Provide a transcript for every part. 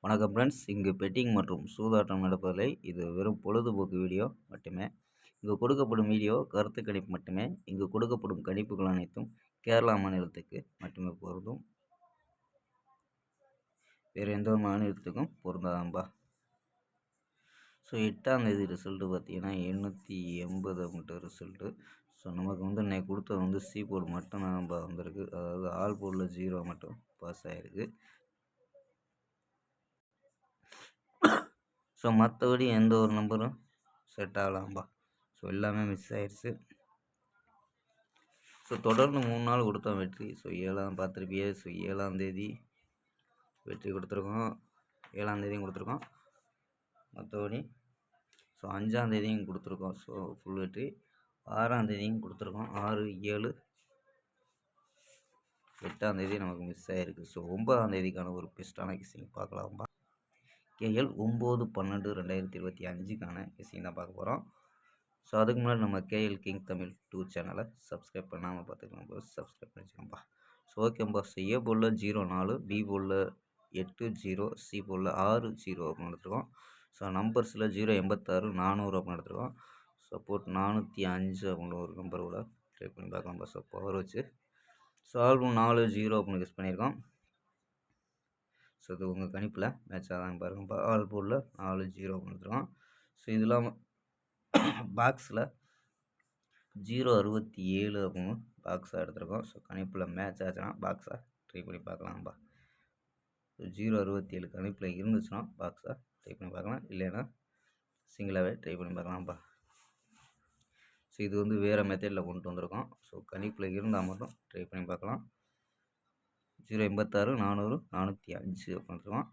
வணக்கம் ஃப்ரெண்ட்ஸ். இங்கு பெட்டிங் மற்றும் சூதாட்டம் நடப்பதில்லை. இது வெறும் பொழுதுபோக்கு வீடியோ மட்டுமே. இங்கு கொடுக்கப்படும் வீடியோ கருத்து கணிப்பு மட்டுமே. இங்கு கொடுக்கப்படும் கணிப்புகள் அனைத்தும் கேரளா மாநிலத்துக்கு மட்டுமே பொருந்தும். வேறு எந்த ஒரு மாநிலத்துக்கும் பொருந்தாதாம்பா. ஸோ 8ஆம் தேதி ரிசல்ட்டு பார்த்தீங்கன்னா 880 அப்படின்ட்டு ரிசல்ட்டு. ஸோ நமக்கு இன்னைக்கு கொடுத்தது சி போர்டு மட்டும் தான்ப்பா வந்திருக்கு. அதாவது ஆல் போர்டில் 0 மட்டும் பாஸ் ஆகிருக்கு. ஸோ மற்றபடி எந்த ஒரு நம்பரும் செட் ஆகலாம்பா. ஸோ எல்லாமே மிஸ் ஆயிடுச்சு. ஸோ தொடர்ந்து 3 நாள் கொடுத்தோம் வெற்றி. ஸோ 7ஆம் பார்த்துருப்பியே. ஸோ 7ஆம் தேதி வெற்றி கொடுத்துருக்கோம், 7ஆம் தேதியும் கொடுத்துருக்கோம். மற்றபடி ஸோ 5ஆம் தேதியும் கொடுத்துருக்கோம். ஸோ ஃபுல் வெற்றி. 6ஆம் தேதியும் கொடுத்துருக்கோம். 6, 7, 8ஆம் தேதி நமக்கு மிஸ் ஆகிருக்கு. ஸோ 9ஆம் தேதிக்கான ஒரு பெஸ்ட்டான கிசிங் பார்க்கலாம்பா. கேஎல் 9/12/2025க்கான கிசிங் தான் பார்க்க போகிறோம். ஸோ அதுக்கு முன்னாடி நம்ம கேஎல் கிங் தமிழ் 2 சேனலை சப்ஸ்கிரைப் பண்ணாமல் பார்த்துக்கலாம், சப்ஸ்கிரைப் பண்ணிச்சுக்கோம்பா. ஸோ ஓகேம்பா. ஸோ ஏ போலில் 0-4, பி போலில் 8-0, சி போலில் 6-0 அப்படின்னு எடுத்துருக்கோம். ஸோ நம்பர்ஸில் 086, 400 அப்படின்னு எடுத்துருக்கோம். சப்போர்ட் 405 அப்படின்னு ஒரு நம்பர் கூட ட்ரை பண்ணி பார்க்கலாம்பா. ஸோ பவர் வச்சு ஸோ ஆல்பம் 4-0 அப்படின்னு கெஸ் பண்ணியிருக்கோம். ஸோ இது உங்கள் கணிப்பில் மேட்ச் ஆகாமல் பாருங்கப்பா. ஆல் போர்டில் 4-0 அப்படின்னு எடுத்துருக்கோம். ஸோ இது இல்லாமல் பாக்ஸில் 067 அப்படின்னு பாக்ஸாக எடுத்துருக்கோம். ஸோ கணிப்பில் மேட்ச் ஆச்சுன்னா பாக்ஸாக ட்ரை பண்ணி பார்க்கலாம்பா. ஸோ 067 கணிப்பில் இருந்துச்சுன்னா பாக்ஸாக ட்ரை பண்ணி பார்க்கலாம், இல்லைன்னா சிங்கிளாகவே ட்ரை பண்ணி பார்க்கலாம்பா. ஸோ இது வேறு மெத்தடில் கொண்டு வந்திருக்கோம். ஸோ கணிப்பில் இருந்தால் மட்டும் ட்ரை பண்ணி பார்க்கலாம். 086, 400, 405 அப்படின்ட்டுருக்கோம்.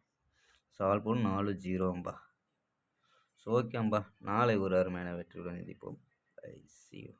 ஸோ ஆல் போர்டு 4-0ம்பா. ஸோ ஓகேம்பா. நாளை ஒரு அருமையான வெற்றியுடன் சந்திப்போம். I see you.